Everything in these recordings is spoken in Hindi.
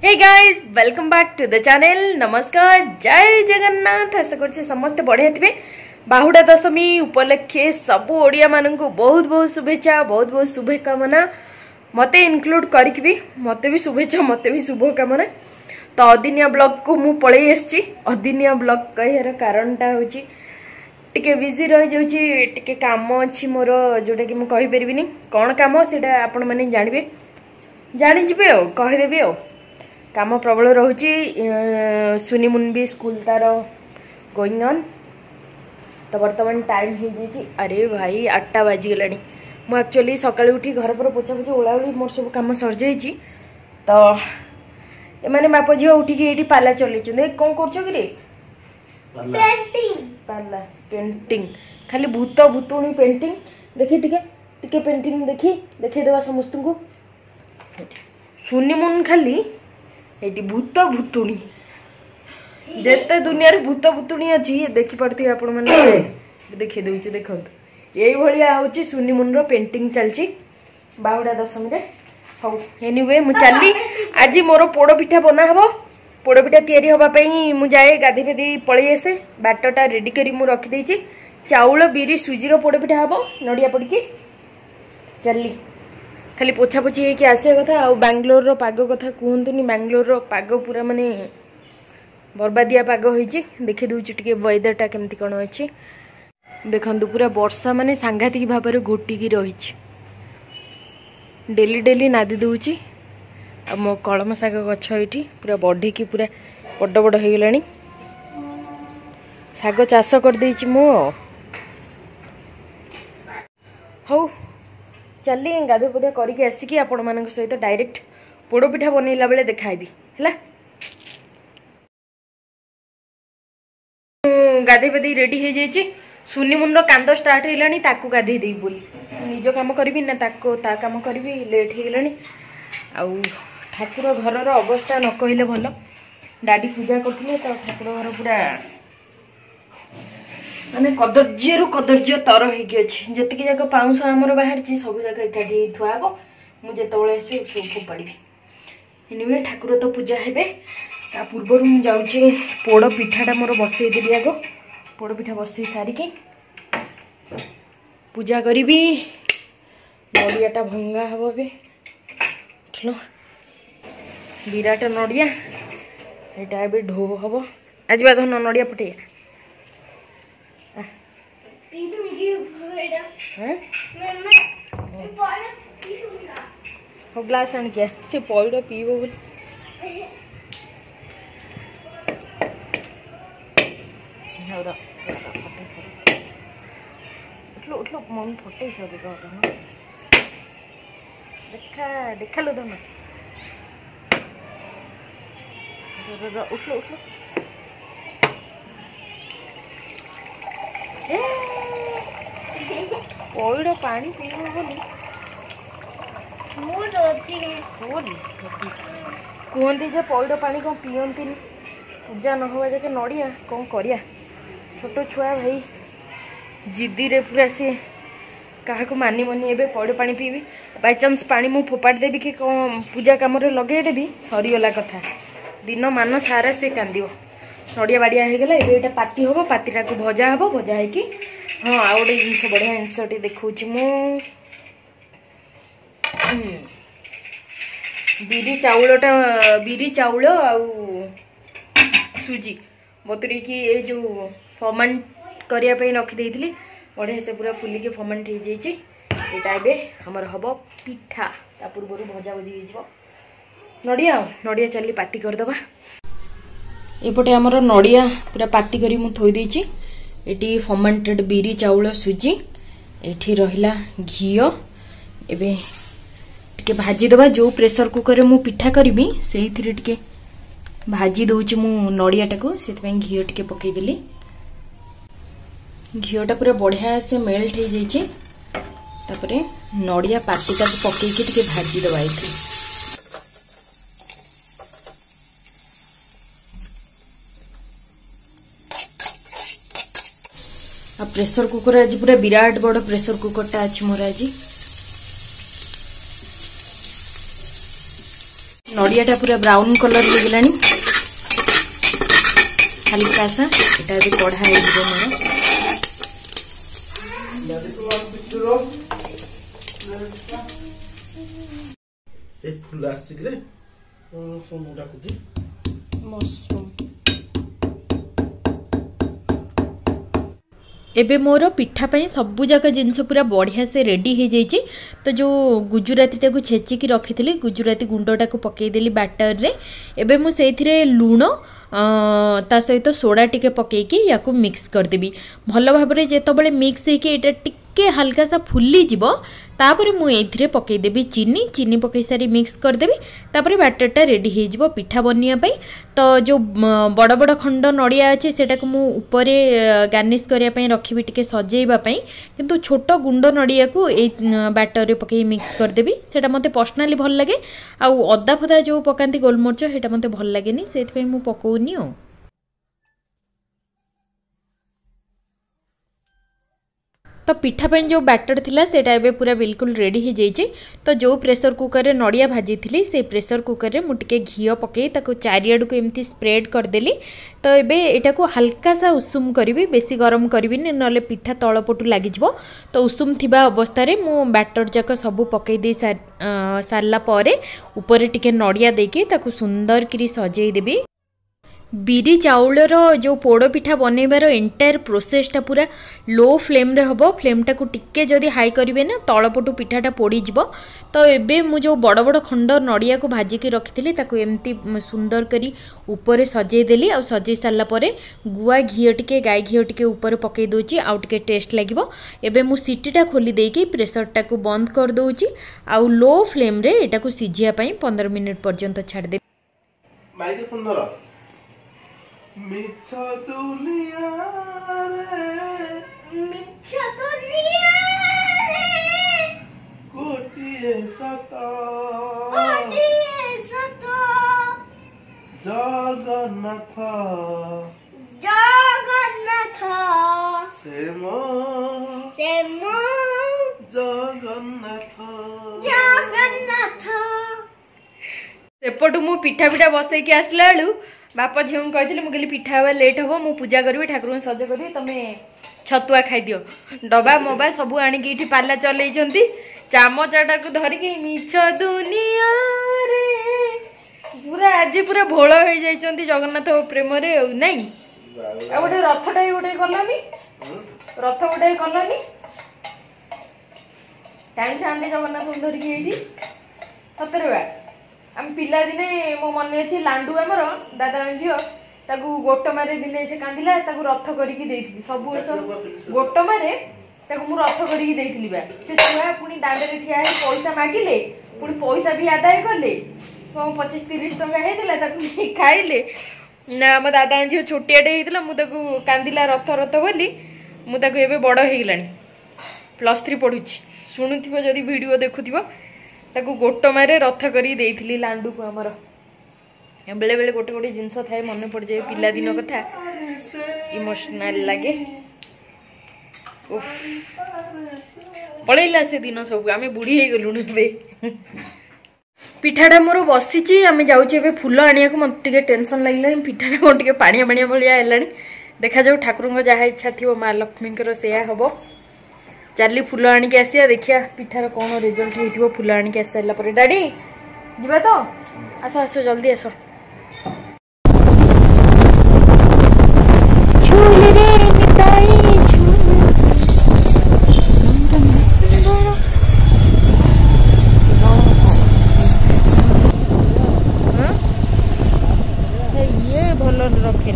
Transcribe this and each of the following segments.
Hey guys welcome back to the channel. नमस्कार, जय जगन्नाथ। आशा कर समस्त बढ़िया थे। बाहुड़ा दशमी उपलक्षे सबू ओडिया मानू बहुत बहुत शुभेच्छा, बहुत बहुत शुभकामना। मते इनक्लूड करके भी मते भी शुभेच्छा, मते भी शुभकामना। तो अदिनिया ब्लॉग को मु पळै आछि। अदिनिया ब्लॉग कहर कारणटा होची टिके बिजी रही जाउची, टिके काम अछि मोर जोटा कि मु कहि परबिनी कोन काम सेटा आपण माने जानिबे, जानि जिबे ओ कहि देबे ओ। काम प्रबल रोची। सुनी मुन भी स्कूल तार गोइंग ऑन। तो बर्तमान टाइम हो जाइए, अरे भाई 8टा बाजिगला। मु एक्चुअली सकाळी उठी घर पर पोछा पोछी ओलाओली मोर सब काम सर जाइए। तो एमाने बाप झी उठिकी ये पाला चलते कौन कर पाला पेंटिंग, खाली भूत भूतुणी पेंटिंग देखी टिके पेंटिंग देखी देखेदेवा समस्त को। सुनी मुन खाली ये भूत भूतुणी जेते दुनिया भूत भूतुणी अच्छी देखी पार्थे आपण मैंने देखी दूची। देखो यही भाया हूँ सुनी मुन पेंटिंग चलची बाहुड़ा दशमी रे। हाँ एनीवे मु चली आज मोर पोड़ पिठा बना हम। पोड़ पिठा तैयारी होगापी मु जाए गाधी फेदी पलि आसे। बाटटा रेडी करी मु रखी चाउल बिरी सुजीर पोड़ पिठा हम नड़िया पड़ी चली। खाली पोछा पोछी होके आसिया कथा। आ बांग्लोर पाग कथा कहतुनी, बांग्लोर पाग पूरा माने बर्बादिया पाग होइछि। देखि दूची टिके वेदरटा केमती कोन अछि देखंतु। पूरा वर्षा माने सांघातिक भाव में घोटिकी रहिछि। डेली डेली नादी दूची। आ मो कलम शाग गछ एठी पूरा बढ़िकी पूरा बड़ बड़ हो गलानी। शाग चाष कर देछि मो। हौ चली गाधो पुधा करके आसिकी आपण मान सहित डायरेक्ट पोड़ पिठा बनइला बेले देखाइबी हैला। गाधे पाधे रेडी हो जाइए। सुनी मुन कांद स्टार्ट होलानी, ताकू गाधे देबी बोली निज काम करी ना ताको ता काम करी लेट हो गलानी। आउ ठाकुर घर अवस्था न कहले भल। डाडी पूजा करथिले तो ठाकुर घर पूरा माने कदर्य कदर्य तर होगी अच्छी। जी जाक पाउंश आमर बाहर सब जगह एकाठी थुआ हम। मुझे आसबि सब फोपाड़ी। एनिवे ठाकुर तो पूजा हेबे। ता पूर्वर मु जाउची पोड़ पिठाटा मोर बसई देबी। आग पोड़ पिठा बसई सारिकी पूजा करी। नड़ियाटा भंगा हम ए विराट नड़िया यहाँ ए ढो हम। आज धन नड़िया पटे ग्लास आण क्या से पईड़ पीब बोली उठलो मन फटे सर देखा देखालु धन उठलो उठलो पईड़ पानी पीब बोली कहते जे पईड़ पानी कौन पियंती पूजा न हवा जाके नड़िया कौन करिया। छोट छुआ भाई जिद्दी रे पूरा सी क्या मानी मनी एबे पईड़ पानी पीबी। बाई चांस पानी मु फोपाड़ देवी कि कौन पूजा कम लगेदेवी सरीगला कथा। दिन मान सारा से कांद नड़िया बाड़िया होगला। ये पाती हम, पातीटा को भजा हम। भजा है कि हाँ आ गए जिन बढ़िया जिनस देखा मु बिरी चाउल आउ सुजी बतुरी की ये जो फर्मेंट करने रखी थी बढ़िया से पूरा फुलिकी फर्मेंट हो जाइए। यहाँ आमर हम पिठा ता पूर्व भजा भजी हो नड़िया नड़िया चली पाती करदबा। एपटे आमर नड़िया पूरा पाती करी मु थोई देछि। एटी फर्मेंटेड बिरी चाउल सुजी एठी रहिला घिओ। एबे टिके भाजी दबा। जो प्रेशर कुकर रे मु पिठा करबी सेही थिरे टिके भाजी दउछि मु नड़िया टाको। सेति घिओ टिके पकई देली। घिओटा पूरा बढ़िया से मेल्ट हो जाइए। तापरे नड़िया पातिका पकईकी टिके भाजी दबा। एथि आ प्रेशर कुकर आज पूरा विराट बड़ प्रेशर कुकरटा अच्छी मोर आज नड़ियाटा पूरा ब्राउन कलर लगलानी हल्का सा एटा भी कढ़ा है फुल आसिक मशरूम एबे मोर पिठा पई सबु जाक जिनस पूरा बढ़िया से रेडी हो जाइए। तो जो गुजराती को छेचिकी रखी गुजराती गुंडटा को पकईदेली बैटर रे। एबे मु सेथिरे लूण ता सहित सोडा टिके पकईकी या मिक्स करदेवी भल भाव में जितेबाला मिक्स होकर टिके हल्का सा फुली जीव तापर मुझे पकईदेवी चीनी चीनी पकई सारी मिक्स करदेवी तापर बैटरटा रेडी हो पिठा बनवाई। तो जो बड़ बड़ खंड नड़िया अच्छे सेटा को ऊपर गार्निश करने रखी टिके सजेवाई किंतु छोट गुंड नड़िया को बैटर रे पकई मिक्स करदेवी सेटा मते पर्सनाली भल लगे। आउ अदा फदा जो पकाती गोलमरिच सेटा मते भल लगेनी से मु पकाउनी। तो पिठा पे जो बैटर थिला सेटा एबे पूरा बिल्कुल रेडी हो जाइए। तो जो प्रेशर कुकर रे नड़िया भाजी थी से प्रेशर कुकर रे मुझे घी पकई चारिआड़ को एमती स्प्रेड करदेली। तो एबे एटा को हल्का सा उषुम करी बेसी गरम करी ना पिठा तलपटू लग। तो उषुम थिबा अवस्था रे मु बैटर जाक सबू पकई दे सारला परे ऊपर टिके नड़िया देके ताकू सुंदर करी सजई देबी। बिरी चाउलर जो पोड़ पिठा बनइबार एंटायर प्रोसेसटा पूरा लो फ्लेम रे हबो। फ्लेमटा को टिके जदि हाई करिवे ना तळपटु पिठाटा पोड़ी जिवो। तो एबे मु जो बड़ बड़ खंड नड़िया को भाजिकी रखिथिली ताकू एमती सुंदर करी ऊपर सजई देली। आ सजई सारला परे गुआ घी टिके गाय घी टिके ऊपर पकई दोची आउ टिके टेस्ट लागिवो। एबे मु सीटीटा खोली देकी प्रेशरटा को बंद कर दोची आउ लो फ्लेम रे एटा को सिझिया पई 15 मिनिट पर्यंत छाड़ दे। माइक्रोफोन धर मिच्छा दुनिया रे मिच्छा दुनिया रे कोटिए सता जगन्नाथ जगन्नाथ सेमो जगन्नाथ जगन्नाथ सेपटू मु पिठा पिठा बसैकी आसला बेलू बापा झील कही मुझे पिठा हवा लेट हम मु पूजा करी ठाकुर सज करी तुम छतुआ खाईदियो डबा मबा सब आणिकी पाला चल चामचाटा को धरिकी मिछ दुनिया रे पूरा आज पूरा भोल हो जाइछंती जगन्नाथ प्रेम रे नहीं आ गोटे रथटा गोटे कलनी रथ गोटे कलनी टाइम से जगन्नाथ धरिकी सतरे बा आम पिला दिने मो मन अच्छे लांडू आमर दादा झील ताकू गोट मारे दिने से कांदिला ताकू रथ करिकी देइथिली सब वर्ष गोट मारे ताकू मु रथ करिकी देइथिली बा से छुआ पुनी दांडे रे ठिया पैसा मागिले पुनी पैसा भी आदाय करले 25-30 टका हेतिला ताकू खाइले ना हम दादा झील छोटियाटे हेतिला मु ताकू कांदिला रथ रथ बोली मु ताकू एबे बड़ हे गेलानी +3 पढुची सुनुथिबो जदी वीडियो देखुथिबो ताकू गोट मारे रथ करी देइथिली लांडू को हमर बेले बेले गोटे गोटे जिनस थाए मन पड़ जाए पिला दिन कथा इमोशनल लगे पलैला से दिन सब आम बुढ़ी हो गलुण पिठाटा मोर बसी आम जाऊे फूल आनिया को मत टेंशन लगे पिठाटा कौन टे पानिया पानिया भाया है देखा जाऊ ठाकुर जहाँ इच्छा थी माँ लक्ष्मी से हम चली फूल आणिक आसिया देखिया पिठार कौन रिजल्ट हो फूल आणिक आस सारा पर डाडी जीवा तो आस आस जल्दी आस ये भल रखे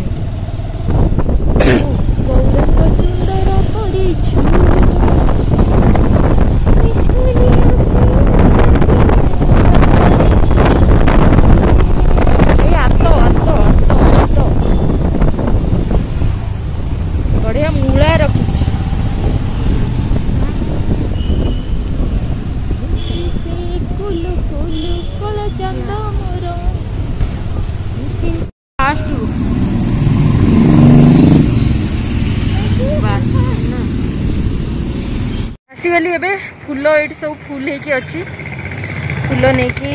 आसीगली एबे फूल ये सब फुल होकी अच्छी फूल नहीं कि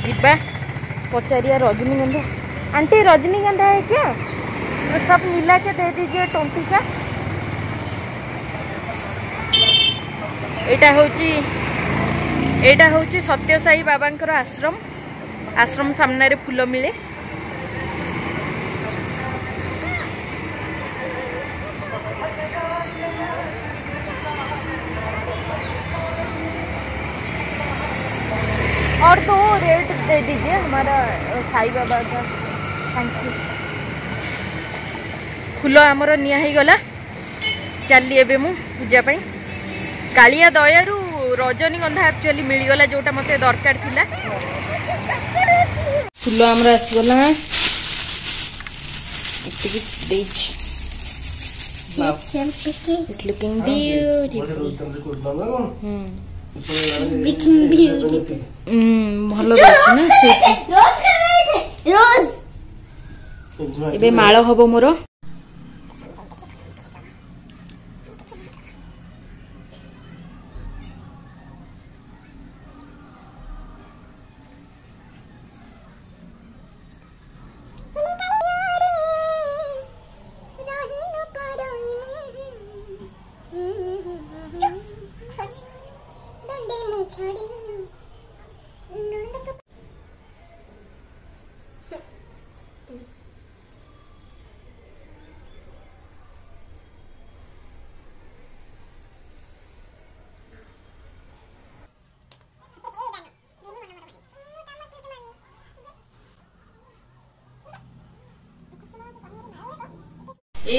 जीवा पचारिया रजनीगंधा आंटी रजनीगंधा है क्या सब मिला के दे दीजिए 20 का। एटा होची सत्य साई बाबांकर आश्रम आश्रम सामने रे फूल मिले। और तो रेट दे दीजिए हमारा साई बाबा का। Thank you. फूल आमर निया ही गला चली एबे मु पूजा पाई। कालिया दयारू रजनीगंधा एक्चुअली मिलगला जोटा मते दरकार थिला। फूल आमर आसीगला इतकी देच। It's looking beautiful. भलो देखछि ना से रोज एबे माळ हबो मोर।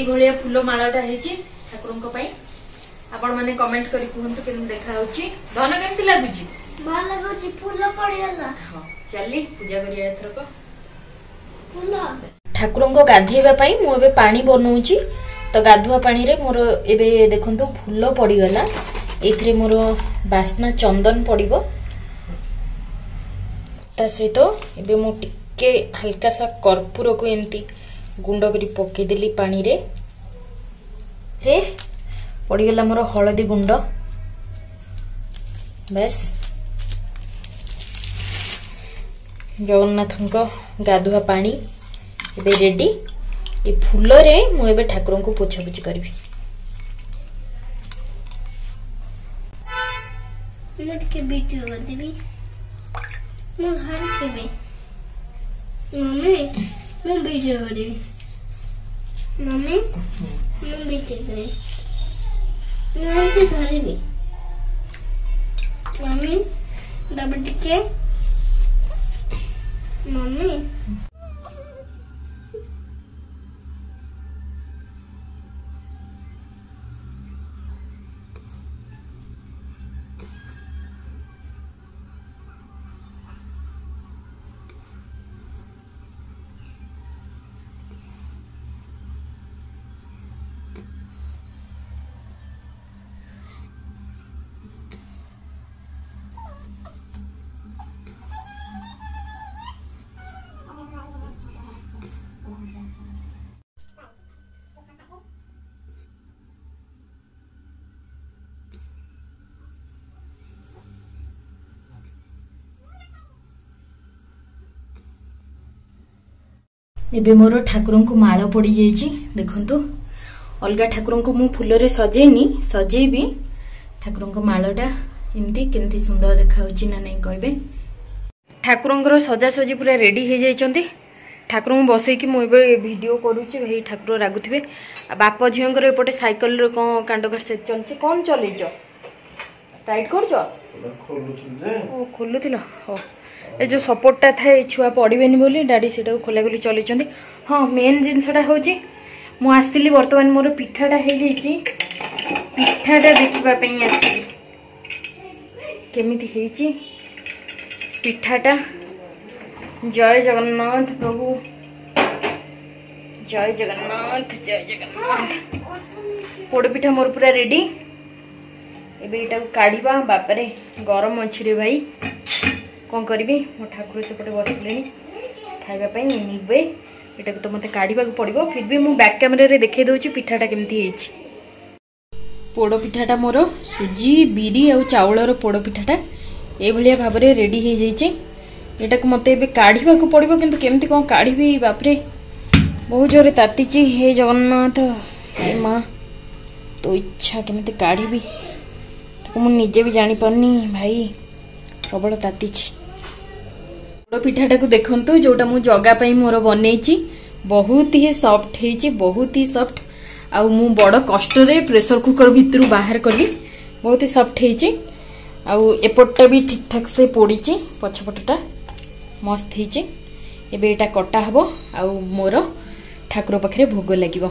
भलिया फूल मालाटा हेची ठाकुरंको पई। आपण माने कमेंट करी कहंतु केन देखा होची धन केमति लागुची। भल लागुची फूल पड़ी गला। हां चली पूजा करिया एथरक। फूल ठाकुरंको गाधेबा पई मु एबे पानी बनौची। तो गाधुआ पानी रे मोर एबे देखंतु फूल पड़ी गला। एथरे मोर बासना चंदन पड़िबो। ता सहित एबे मु टिके हल्का सा कर्पूर को एमती गुंड करी पके देली पानी रे पड़ीगला मोर हलदी गुंड। बस जगन्नाथ गाधुआ पानी एबे रेडी। ए फूल रे मु एबे ठाकुर को पोछापोछि करबी। के वीडियो कर देबी मु हर के भी मम्मी मु वीडियो कर देबी मम्मी मु वीडियो करे मैं तो धरबी मम्मी दब टिके मम्मी एबे मोर ठाकुर को माल पड़ी जाइए। देखंतु अलगा ठाकुर को मु फूल रे सजेनी सजेबी ठाकुर को मालटा एमती केमती सुंदर देखा ना नहीं कहबे। ठाकुर सजासजी पूरा रेडी हो जाइए। ठाकुर को बसई कि मुझे वीडियो करुच्ची भाई ठाकुर रागुवे। बाप झीर एपटे साइकिल कौन कांड से चलचे कौन चलैच टाइट कर खोलुल। हाँ ये जो सपोर्टा थाए छुआ पड़ेनि बोली डैडी से खोला खोली चलती। हाँ मेन जिनसटा हूँ मुझे बर्तमान मोर पिठाटा हो जाइए। पिठाटा देखापी आसली केमी पिठाटा। जय जगन्नाथ प्रभु जय जगन्नाथ जय जगन्नाथ। पोड़पिठा मोर पूरा रेडी। एबे एटा काढ़ा बापरे गरम अच्छी रे भाई कौन करी मो ठाकुर सेपटे बसले खावाई निबे यहाँ तो मत काढ़ा पड़ो। फिर भी मुझे बैक कैमेरा देखे दूसरी पिठाटा केमती पोड़ पिठाटा मोर सुजी बिरी और चाउलर पोड़ पिठाटा ये भाव में रेडी हो जाइए। एटा को मते एबे काढिबा को पड़िबो किंतु केमती कोन काढिबी बापरे बहुत जोरे तातीची। हे जगन्नाथ हे माँ तो इच्छा केमती काढिबी ताको मु निजे भी जानी पारनी भाई प्रबल तातीची। पोड़ पिठाटा को देखंतु जोटा मु जगा पई मोर बनेची बहुत ही सॉफ्ट हेची बहुत ही सॉफ्ट आ मु बड़ कष्ट रे प्रेशर कुकर भितरु बाहर कली बहुत ही सॉफ्ट हेची आ एपटटा भी ठीक ठाक से पोड़ीची पछपटटा मस्त हेची। एबे एटा कटा हबो आ मोर ठाकुर पाखरे भोग लागिबो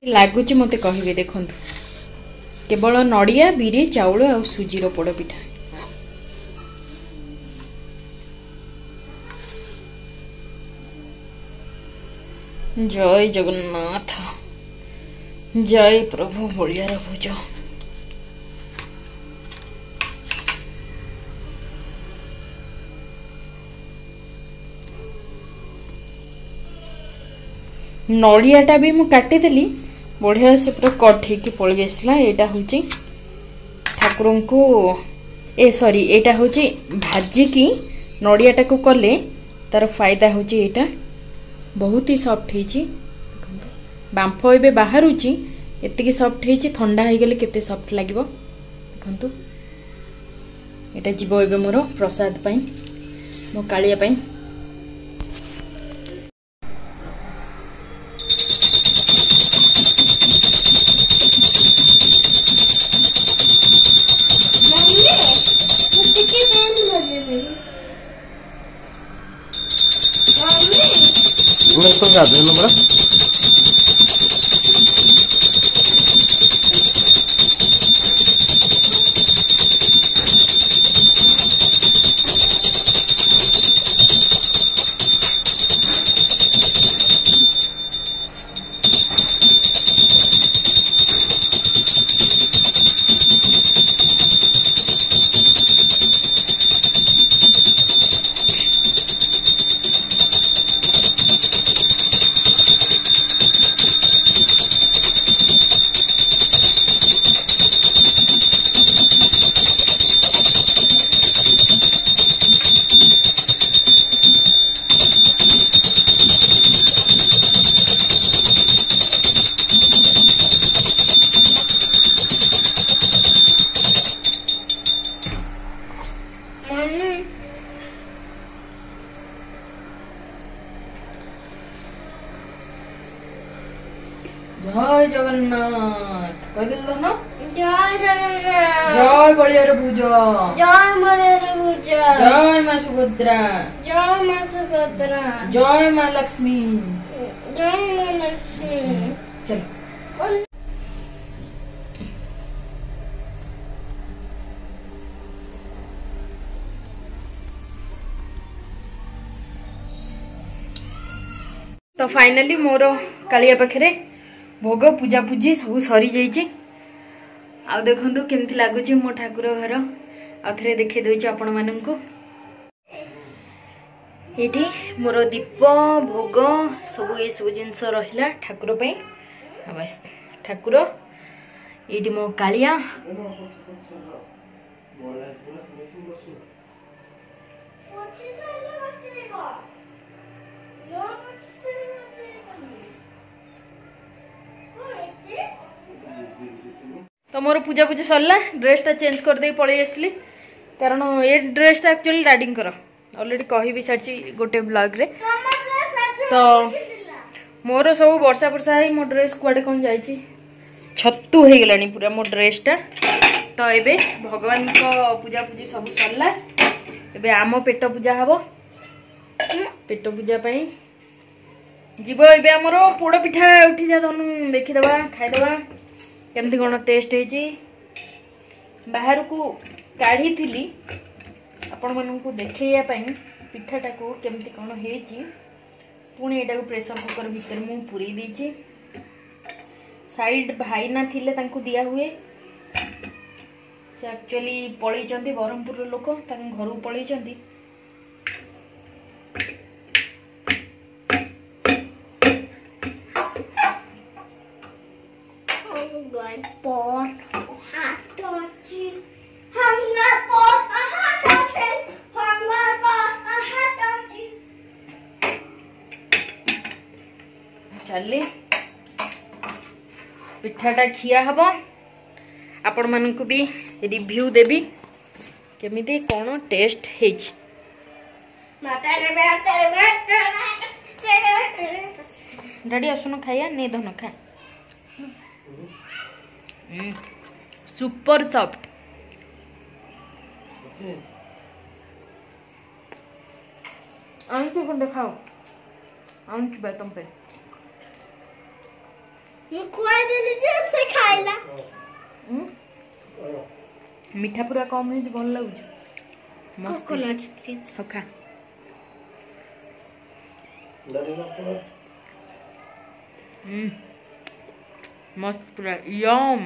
लागुची मते कहिबे। देखंतु केवल नड़िया बिरी चाउल आ सुजीर पोड़ पिठा। जय जगन्नाथ जय प्रभु बलियार भुज। नड़ियाटा भी मु काटिदेली बढ़िया से पूरा कट होगी पलि आसला। एटा हूँ ठाकुर को सॉरी एटा हूँ भाजिकी नड़ियाटा को कले तार फायदा हूँ एटा बहुत ही सॉफ्ट हेची। बांफ एबे बाहरुची एतिकी सॉफ्ट हेची ठंडा हो गले केते सॉफ्ट लागिबो देखंतु। एटा जीवो एबे मोर प्रसाद पई मो कालिया पई। तो गाधे नंबर जय जगन्नाथ कह दिल ना जय जगन्नाथ जय बलियार भुज जय बलियार भुज जय माँ सुभद्रा जय माँ सुभद्रा जय माँ लक्ष्मी जय माँ लक्ष्मी। चल तो फाइनली मोर कालिया पाखरे भोग पूजा पूजी सब सरी जाइए। आ देखंतु केमती लागुची मो ठाकुर घर आ थरे देखे दोची आपण माननकु। एठी मोर दीप भोग सब ये सब जिनस रहिला ठाकुर पे। बस ठाकुर एठी मो कालिया तो मोर पूजा पूजा सरला ड्रेसटा चेंज कर दे पळै आसली कारण ए ड्रेसटा एक्चुअली डाडिंग कर ऑलरेडी कहि भी सारची गोटे ब्लॉग रे। तो मोर सब वर्षा वर्षा है मो ड्रेस कुआडे कोन जाईची छत्तू हे गलानी पूरा मो ड्रेसटा। तो एबे भगवान को पूजा पूजी सब सरला एबे आम पेट पूजा हबो पेट पूजा पई जीव एबे हमर पोड़ पिठा उठी जा तनु देखि दबा खाइ दबा केमती कौन टेस्ट है बाहर को काढ़ी थी आपण मानू देखा पिठाटा को केमती कौन है पुणी एटा को प्रेशर कुकर भीतर मु पूरी देची। साइड भाई ना थिले तांको दिया हुए से एक्चुअली पलई चंती ब्रह्मपुर लोक घर को पलई चंती। चली पिठाटा खिया हम आपण मानक भी रिव्यू देवी केमिति कौन टेस्ट है। डैडी आसुन खाइया नहीं धन खा सुपर सॉफ्ट आंटी खंडे खाओ आंटी बे तुम पे मैं खुआई देली जे से खाइला मीठा पूरा कम है भल लगुच मस्त कोकोनट प्लीज सखा मस्त पूरा यम